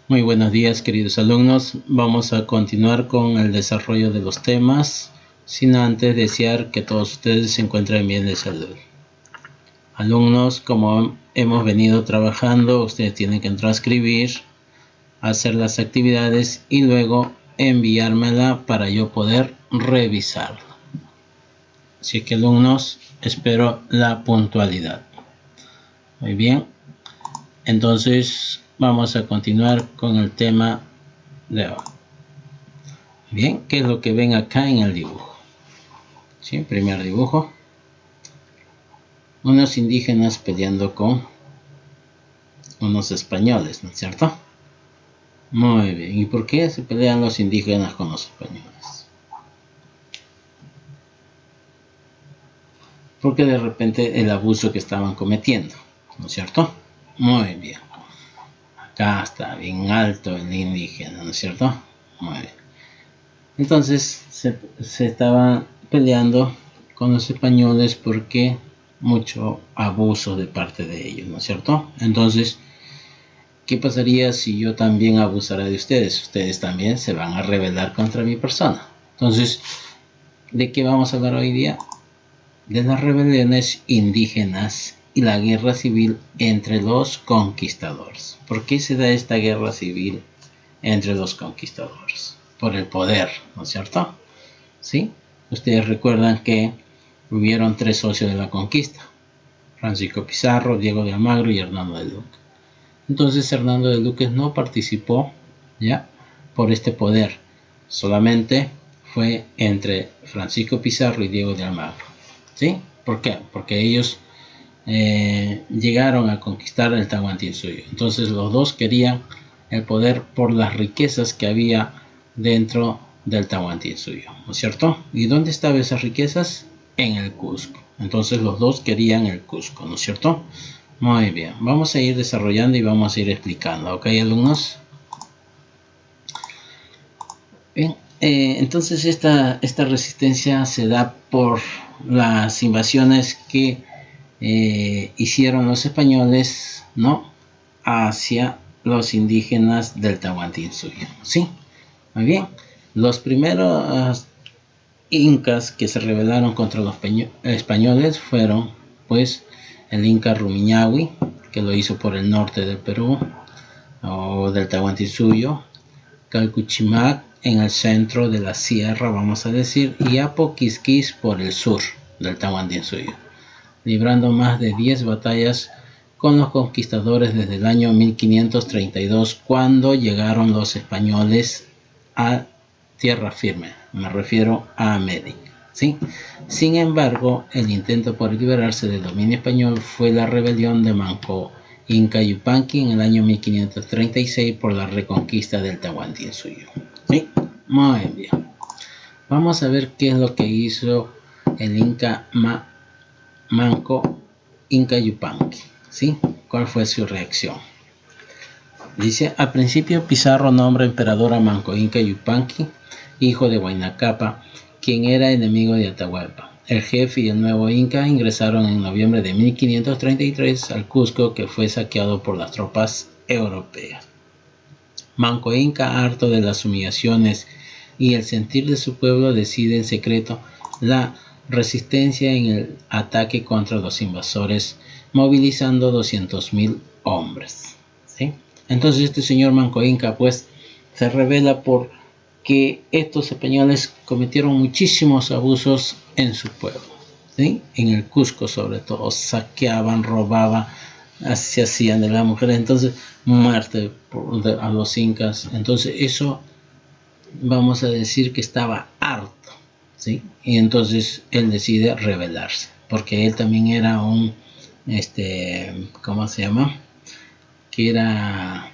Muy buenos días, queridos alumnos. Vamos a continuar con el desarrollo de los temas, sin antes desear que todos ustedes se encuentren bien de salud. Alumnos, como hemos venido trabajando, ustedes tienen que transcribir, hacer las actividades y luego enviármela para yo poder revisarla. Así que, alumnos, espero la puntualidad. Muy bien. Entonces, vamos a continuar con el tema de hoy. Bien, ¿qué es lo que ven acá en el dibujo? ¿Sí? Primer dibujo. Unos indígenas peleando con unos españoles, ¿no es cierto? Muy bien. ¿Y por qué se pelean los indígenas con los españoles? Porque de repente el abuso que estaban cometiendo, ¿no es cierto? Muy bien. Acá está bien alto el indígena, ¿no es cierto? Muy bien. Entonces se estaban peleando con los españoles porque mucho abuso de parte de ellos, ¿no es cierto? Entonces, ¿qué pasaría si yo también abusara de ustedes? Ustedes también se van a rebelar contra mi persona. Entonces, ¿de qué vamos a hablar hoy día? De las rebeliones indígenas y la guerra civil entre los conquistadores. ¿Por qué se da esta guerra civil entre los conquistadores? Por el poder, ¿no es cierto? ¿Sí? Ustedes recuerdan que hubieron 3 socios de la conquista: Francisco Pizarro, Diego de Almagro y Hernando de Luque. Entonces Hernando de Luque no participó, ¿ya?, por este poder. Solamente fue entre Francisco Pizarro y Diego de Almagro. ¿Sí? ¿Por qué? Porque ellos llegaron a conquistar el Tahuantinsuyo. Entonces los dos querían el poder por las riquezas que había dentro del Tahuantinsuyo, ¿no es cierto? ¿Y dónde estaban esas riquezas? En el Cusco. Entonces los dos querían el Cusco, ¿no es cierto? Muy bien, vamos a ir desarrollando y vamos a ir explicando, ¿ok, alumnos? Bien, entonces esta resistencia se da por las invasiones que hicieron los españoles, ¿no?, hacia los indígenas del Tahuantinsuyo, ¿sí? Muy bien, los primeros incas que se rebelaron contra los españoles fueron, pues, el inca Rumiñahui, que lo hizo por el norte del Perú o del Tahuantinsuyo, Calcuchimac en el centro de la sierra, vamos a decir, y Apoquisquis por el sur del Tahuantinsuyo, librando más de 10 batallas con los conquistadores desde el año 1532, cuando llegaron los españoles a tierra firme, me refiero a América, ¿sí? Sin embargo, el intento por liberarse del dominio español fue la rebelión de Manco Inca Yupanqui en el año 1536 por la reconquista del Tahuantinsuyo, ¿sí? Muy bien. Vamos a ver qué es lo que hizo el Inca Manco Inca Yupanqui, ¿sí? ¿Cuál fue su reacción? Dice: al principio Pizarro nombra emperador a Manco Inca Yupanqui, hijo de Huayna Cápac, quien era enemigo de Atahualpa. El jefe y el nuevo Inca ingresaron en noviembre de 1533 al Cusco, que fue saqueado por las tropas europeas. Manco Inca, harto de las humillaciones y el sentir de su pueblo, decide en secreto la resistencia en el ataque contra los invasores, movilizando 200,000 hombres, ¿sí? Entonces este señor Manco Inca, pues, se revela porque estos españoles cometieron muchísimos abusos en su pueblo, ¿sí? En el Cusco sobre todo, saqueaban, robaban, se hacían de las mujeres, entonces muerte a los incas. Entonces eso, vamos a decir que estaba harto, ¿sí? Y entonces él decide rebelarse, porque él también era un, ¿cómo se llama?, que era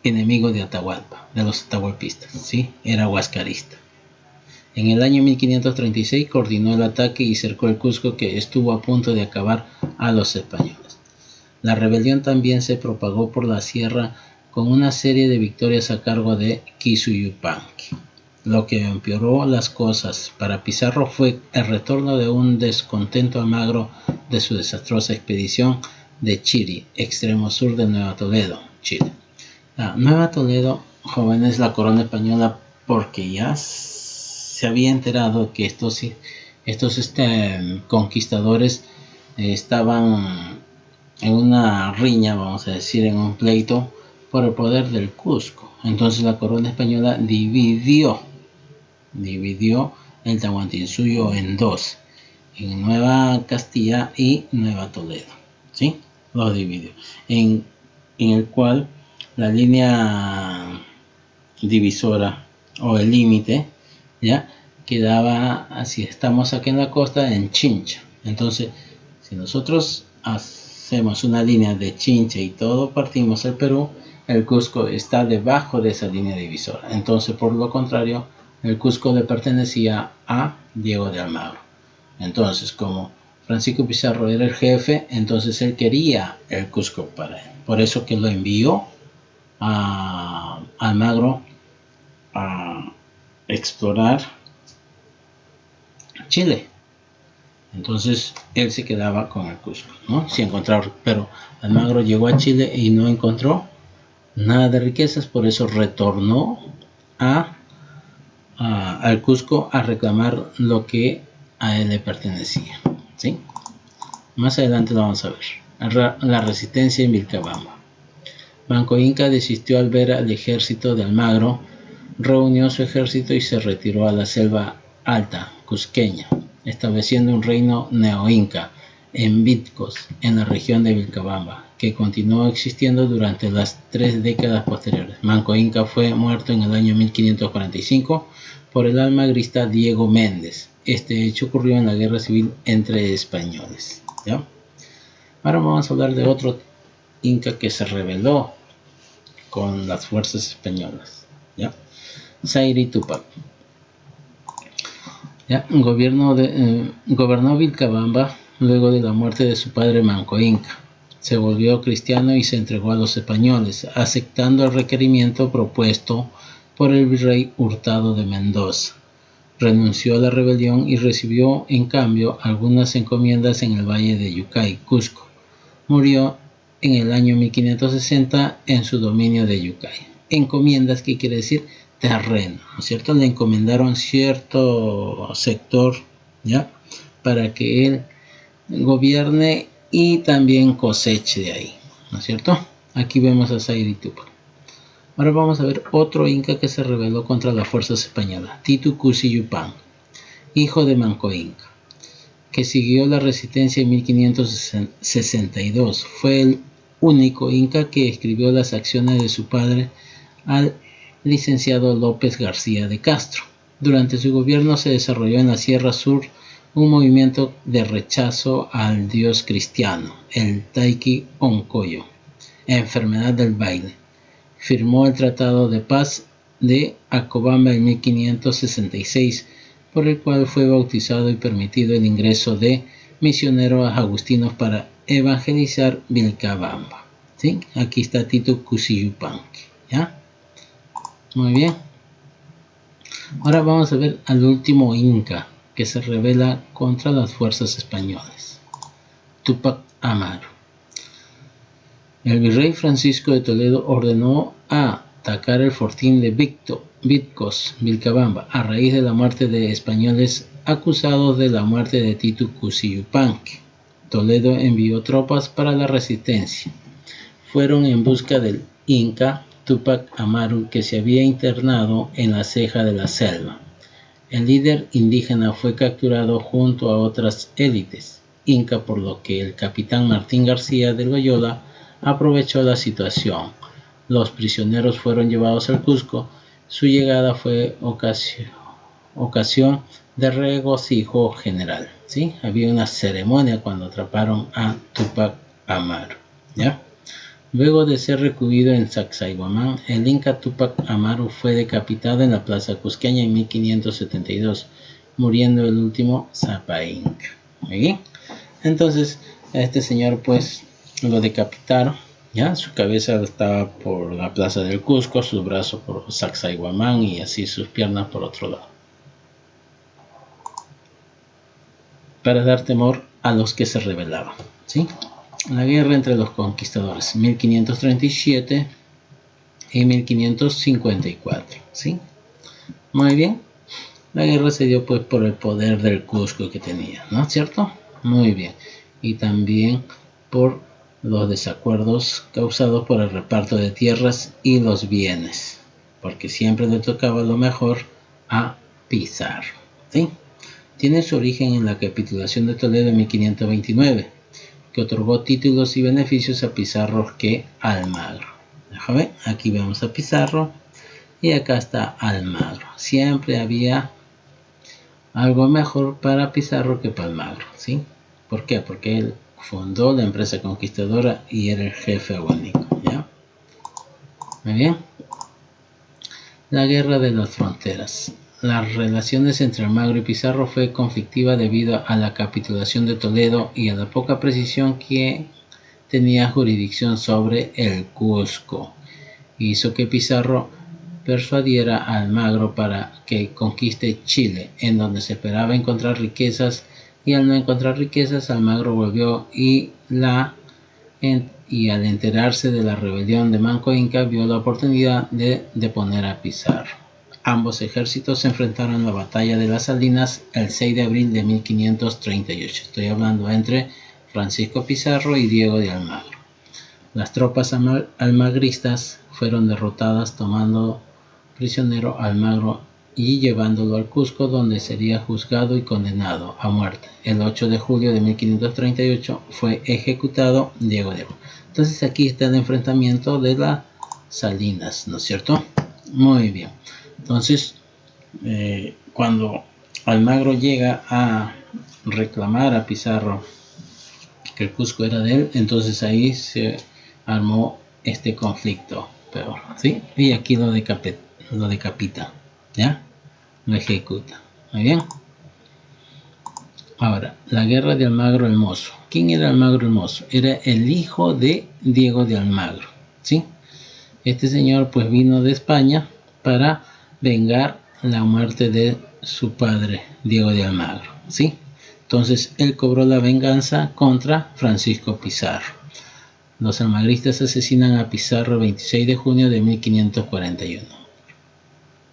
enemigo de Atahualpa, de los atahualpistas, ¿sí? Era huascarista. En el año 1536 coordinó el ataque y cercó el Cusco, que estuvo a punto de acabar a los españoles. La rebelión también se propagó por la sierra con una serie de victorias a cargo de Quisuyupanqui. Lo que empeoró las cosas para Pizarro fue el retorno de un descontento Almagro de su desastrosa expedición, de Chiri, extremo sur de Nueva Toledo, Chile. La Nueva Toledo, jóvenes, la corona española, porque ya se había enterado que estos conquistadores estaban en una riña, vamos a decir, en un pleito por el poder del Cusco. Entonces la corona española dividió el Tahuantinsuyo en dos, en Nueva Castilla y Nueva Toledo, ¿sí? Lo dividió, en el cual la línea divisora o el límite ya quedaba, así estamos aquí en la costa, en Chincha. Entonces, si nosotros hacemos una línea de Chincha y todo partimos el Perú, el Cusco está debajo de esa línea divisora. Entonces, por lo contrario, el Cusco le pertenecía a Diego de Almagro. Entonces, como Francisco Pizarro era el jefe, entonces él quería el Cusco para él. Por eso que lo envió a Almagro a explorar Chile. Entonces él se quedaba con el Cusco, ¿no? Si encontraba, pero Almagro llegó a Chile y no encontró nada de riquezas, por eso retornó al Cusco a reclamar lo que a él le pertenecía, ¿sí? Más adelante lo vamos a ver. La resistencia en Vilcabamba. Manco Inca desistió al ver al ejército de Almagro, reunió su ejército y se retiró a la selva alta cusqueña, estableciendo un reino neo-inca en Vitcos, en la región de Vilcabamba, que continuó existiendo durante las 3 décadas posteriores. Manco Inca fue muerto en el año 1545 por el almagrista Diego Méndez. Este hecho ocurrió en la guerra civil entre españoles, ¿ya? Ahora vamos a hablar de otro inca que se rebeló con las fuerzas españolas, ¿ya? Sayri Tupac. ¿Ya? Gobernó Vilcabamba luego de la muerte de su padre Manco Inca. Se volvió cristiano y se entregó a los españoles, aceptando el requerimiento propuesto por el virrey Hurtado de Mendoza. Renunció a la rebelión y recibió en cambio algunas encomiendas en el valle de Yucay, Cusco. Murió en el año 1560 en su dominio de Yucay. Encomiendas, ¿qué quiere decir? Terreno, ¿no es cierto? Le encomendaron cierto sector, ¿ya? Para que él gobierne y también coseche de ahí, ¿no es cierto? Aquí vemos a Sayri Tupac. Ahora vamos a ver otro inca que se rebeló contra las fuerzas españolas, Titu Cusi Yupanqui, hijo de Manco Inca, que siguió la resistencia en 1562. Fue el único inca que escribió las acciones de su padre al licenciado López García de Castro. Durante su gobierno se desarrolló en la Sierra Sur un movimiento de rechazo al dios cristiano, el Taiki Oncoyo, enfermedad del baile. Firmó el Tratado de Paz de Acobamba en 1566, por el cual fue bautizado y permitido el ingreso de misioneros agustinos para evangelizar Vilcabamba, ¿sí? Aquí está Titu Cusi Yupanqui, ¿ya? Muy bien. Ahora vamos a ver al último inca que se rebela contra las fuerzas españolas, Tupac Amaru. El virrey Francisco de Toledo ordenó atacar el fortín de Vitcos, Vilcabamba, a raíz de la muerte de españoles acusados de la muerte de Titu Cusi Yupanqui. Toledo envió tropas para la resistencia. Fueron en busca del inca Tupac Amaru, que se había internado en la ceja de la selva. El líder indígena fue capturado junto a otras élites inca, por lo que el capitán Martín García de Loyola aprovechó la situación. Los prisioneros fueron llevados al Cusco. Su llegada fue ocasión de regocijo general, ¿sí? Había una ceremonia cuando atraparon a Tupac Amaru, ¿ya? Luego de ser recluido en Sacsayhuamán, el inca Tupac Amaru fue decapitado en la plaza cusqueña en 1572, muriendo el último Sapa Inca. ¿Sí? Entonces, a este señor pues lo decapitaron, ¿ya? Su cabeza estaba por la plaza del Cusco, sus brazos por Sacsayhuamán y así sus piernas por otro lado, para dar temor a los que se rebelaban, ¿sí? la guerra entre los conquistadores, 1537 y 1554, ¿sí? Muy bien. La guerra se dio pues por el poder del Cusco que tenía, ¿no es cierto? Muy bien. Y también por los desacuerdos causados por el reparto de tierras y los bienes, porque siempre le tocaba lo mejor a Pizarro, ¿sí? Tiene su origen en la capitulación de Toledo en 1529, que otorgó títulos y beneficios a Pizarro que Almagro. Déjame, aquí vemos a Pizarro y acá está Almagro. Siempre había algo mejor para Pizarro que para Almagro, ¿sí? ¿Por qué? Porque él fundó la empresa conquistadora y era el jefe único, ¿ya? Muy bien. La guerra de las fronteras. Las relaciones entre Almagro y Pizarro fue conflictiva debido a la capitulación de Toledo y a la poca precisión que tenía jurisdicción sobre el Cusco. Hizo que Pizarro persuadiera a Almagro para que conquiste Chile, en donde se esperaba encontrar riquezas, y al no encontrar riquezas, Almagro volvió y al enterarse de la rebelión de Manco Inca, vio la oportunidad de deponer a Pizarro. Ambos ejércitos se enfrentaron en la batalla de las Salinas el 6 de abril de 1538. Estoy hablando entre Francisco Pizarro y Diego de Almagro. Las tropas almagristas fueron derrotadas tomando prisionero a Almagro y llevándolo al Cusco, donde sería juzgado y condenado a muerte. El 8 de julio de 1538 fue ejecutado Diego de Almagro. Entonces aquí está el enfrentamiento de las Salinas, ¿no es cierto? Muy bien. Entonces, cuando Almagro llega a reclamar a Pizarro que el Cusco era de él, entonces ahí se armó este conflicto peor, ¿sí? Y aquí lo decapita, ¿ya? Lo ejecuta. Muy bien. Ahora, la guerra de Almagro el Mozo. ¿Quién era Almagro el Mozo? Era el hijo de Diego de Almagro, ¿sí? Este señor pues vino de España para vengar la muerte de su padre, Diego de Almagro, ¿sí? Entonces él cobró la venganza contra Francisco Pizarro. Los almagristas asesinan a Pizarro el 26 de junio de 1541.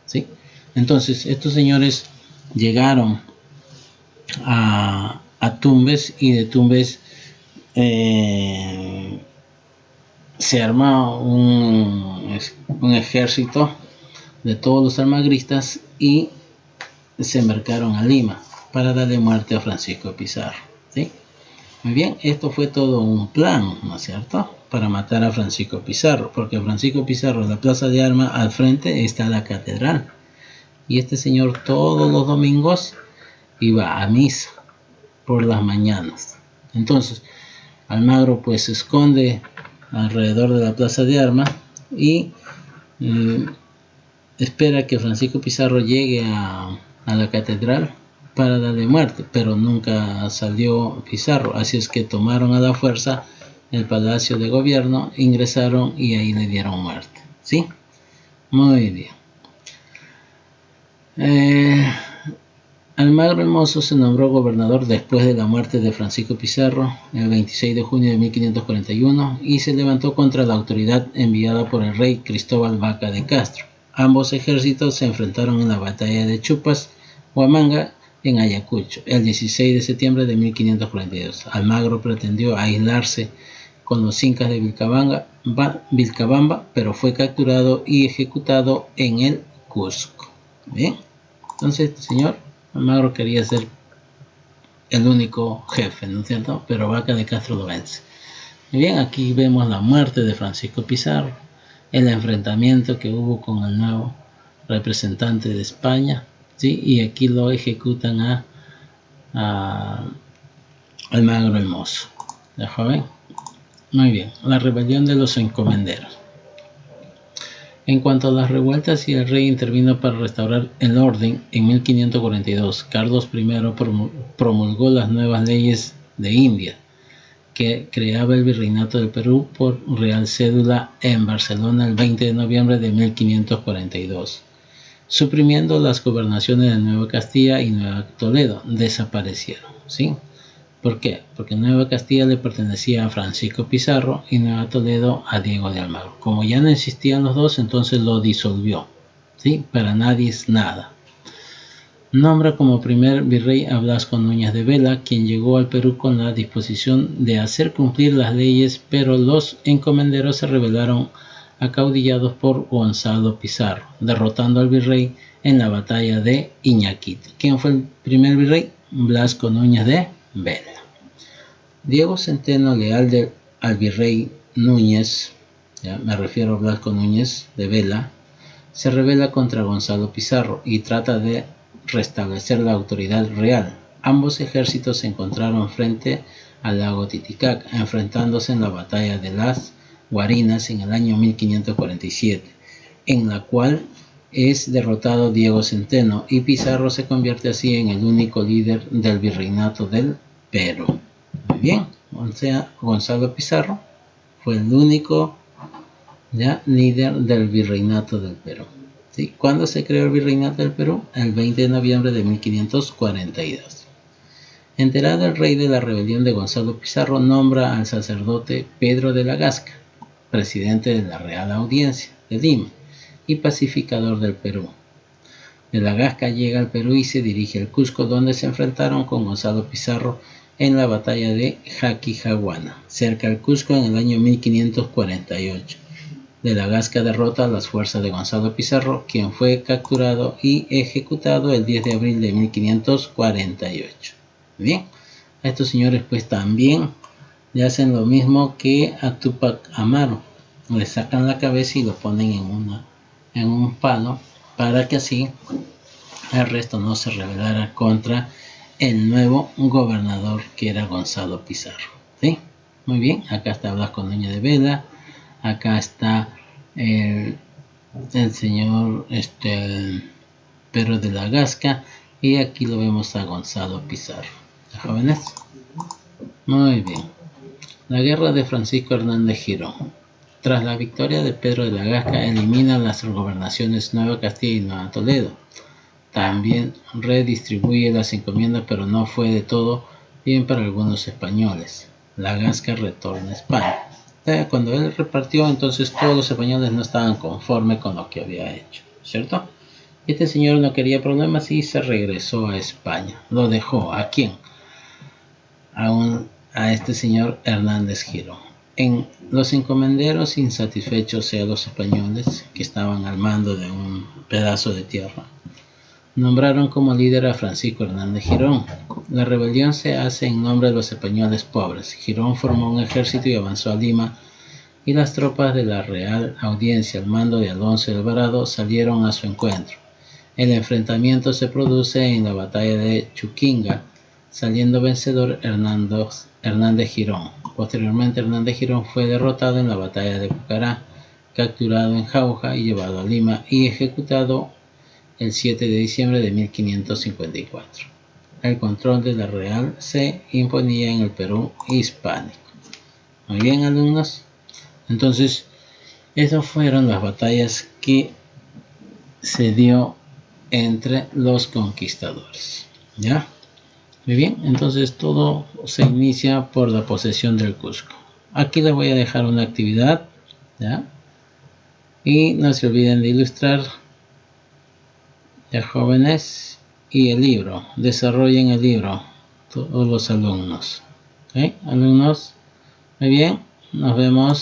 ¿Sí? Entonces, estos señores llegaron a Tumbes y de Tumbes se armó un ejército de todos los almagristas y se embarcaron a Lima para darle muerte a Francisco Pizarro. ¿Sí? Muy bien, esto fue todo un plan, ¿no es cierto?, para matar a Francisco Pizarro, porque Francisco Pizarro, en la plaza de armas, al frente está la catedral, y este señor todos los domingos iba a misa por las mañanas. Entonces, Almagro pues se esconde alrededor de la plaza de armas y espera que Francisco Pizarro llegue a la catedral para darle muerte, pero nunca salió Pizarro, así es que tomaron a la fuerza el palacio de gobierno, ingresaron y ahí le dieron muerte, ¿sí? Muy bien. Almagro el Mozo se nombró gobernador después de la muerte de Francisco Pizarro el 26 de junio de 1541 y se levantó contra la autoridad enviada por el rey Cristóbal Vaca de Castro. Ambos ejércitos se enfrentaron en la batalla de Chupas, Huamanga, en Ayacucho, el 16 de septiembre de 1542. Almagro pretendió aislarse con los incas de Vilcabamba, pero fue capturado y ejecutado en el Cusco. Bien, entonces este señor Almagro quería ser el único jefe, ¿no es cierto? Pero Vaca de Castro lo vence. Muy bien, aquí vemos la muerte de Francisco Pizarro, el enfrentamiento que hubo con el nuevo representante de España, ¿sí? Y aquí lo ejecutan a Almagro el Mozo. ¿De joven? Muy bien, la rebelión de los encomenderos. En cuanto a las revueltas, y el rey intervino para restaurar el orden, en 1542 Carlos I promulgó las nuevas leyes de India, que creaba el virreinato del Perú por Real Cédula en Barcelona el 20 de noviembre de 1542, suprimiendo las gobernaciones de Nueva Castilla y Nueva Toledo, desaparecieron, ¿sí? ¿Por qué? Porque Nueva Castilla le pertenecía a Francisco Pizarro y Nueva Toledo a Diego de Almagro. Como ya no existían los dos, entonces lo disolvió. ¿Sí? Para nadie es nada. Nombra como primer virrey a Blasco Núñez de Vela, quien llegó al Perú con la disposición de hacer cumplir las leyes, pero los encomenderos se rebelaron acaudillados por Gonzalo Pizarro, derrotando al virrey en la batalla de Iñaquito. ¿Quién fue el primer virrey? Blasco Núñez de Vela. Diego Centeno, leal al virrey Núñez, ya me refiero a Blasco Núñez de Vela, se rebela contra Gonzalo Pizarro y trata de restablecer la autoridad real. Ambos ejércitos se encontraron frente al lago Titicaca, enfrentándose en la batalla de las Guarinas en el año 1547, en la cual es derrotado Diego Centeno y Pizarro se convierte así en el único líder del virreinato del Perú. Muy bien, o sea, Gonzalo Pizarro fue el único líder del virreinato del Perú. ¿Sí? ¿Cuándo se creó el virreinato del Perú? El 20 de noviembre de 1542. Enterado el rey de la rebelión de Gonzalo Pizarro, nombra al sacerdote Pedro de la Gasca, presidente de la Real Audiencia de Lima y pacificador del Perú. De la Gasca llega al Perú y se dirige al Cusco, donde se enfrentaron con Gonzalo Pizarro en la batalla de Jaquijahuana, cerca del Cusco en el año 1548. De la Gasca derrota a las fuerzas de Gonzalo Pizarro, quien fue capturado y ejecutado el 10 de abril de 1548. Bien, a estos señores pues también le hacen lo mismo que a Túpac Amaru. Le sacan la cabeza y lo ponen en un palo para que así el resto no se rebelara contra el nuevo gobernador que era Gonzalo Pizarro. ¿Sí? Muy bien, acá está Blasco Núñez de Vela. Acá está el señor Pedro de la Gasca y aquí lo vemos a Gonzalo Pizarro. ¿Jóvenes? Muy bien. La guerra de Francisco Hernández Girón. Tras la victoria de Pedro de la Gasca, elimina las gobernaciones Nueva Castilla y Nueva Toledo. También redistribuye las encomiendas, pero no fue de todo bien para algunos españoles. La Gasca retorna a España. Cuando él repartió, entonces todos los españoles no estaban conformes con lo que había hecho, ¿cierto? Este señor no quería problemas y se regresó a España. Lo dejó. ¿A quién? A este señor Hernández Girón. Los encomenderos, insatisfechos sean los españoles que estaban al mando de un pedazo de tierra, nombraron como líder a Francisco Hernández Girón. La rebelión se hace en nombre de los españoles pobres. Girón formó un ejército y avanzó a Lima, y las tropas de la Real Audiencia al mando de Alonso de Alvarado salieron a su encuentro. El enfrentamiento se produce en la batalla de Chuquinga, saliendo vencedor Hernández Girón. Posteriormente Hernández Girón fue derrotado en la batalla de Pucará, capturado en Jauja y llevado a Lima y ejecutado el 7 de diciembre de 1554. El control de la Real se imponía en el Perú hispánico. Muy bien, alumnos. Entonces, esas fueron las batallas que se dio entre los conquistadores. ¿Ya? Muy bien, entonces todo se inicia por la posesión del Cusco. Aquí les voy a dejar una actividad. ¿Ya? Y no se olviden de ilustrar, ya jóvenes, y el libro. Desarrollen el libro, todos los alumnos. ¿Ok? Alumnos, muy bien, nos vemos.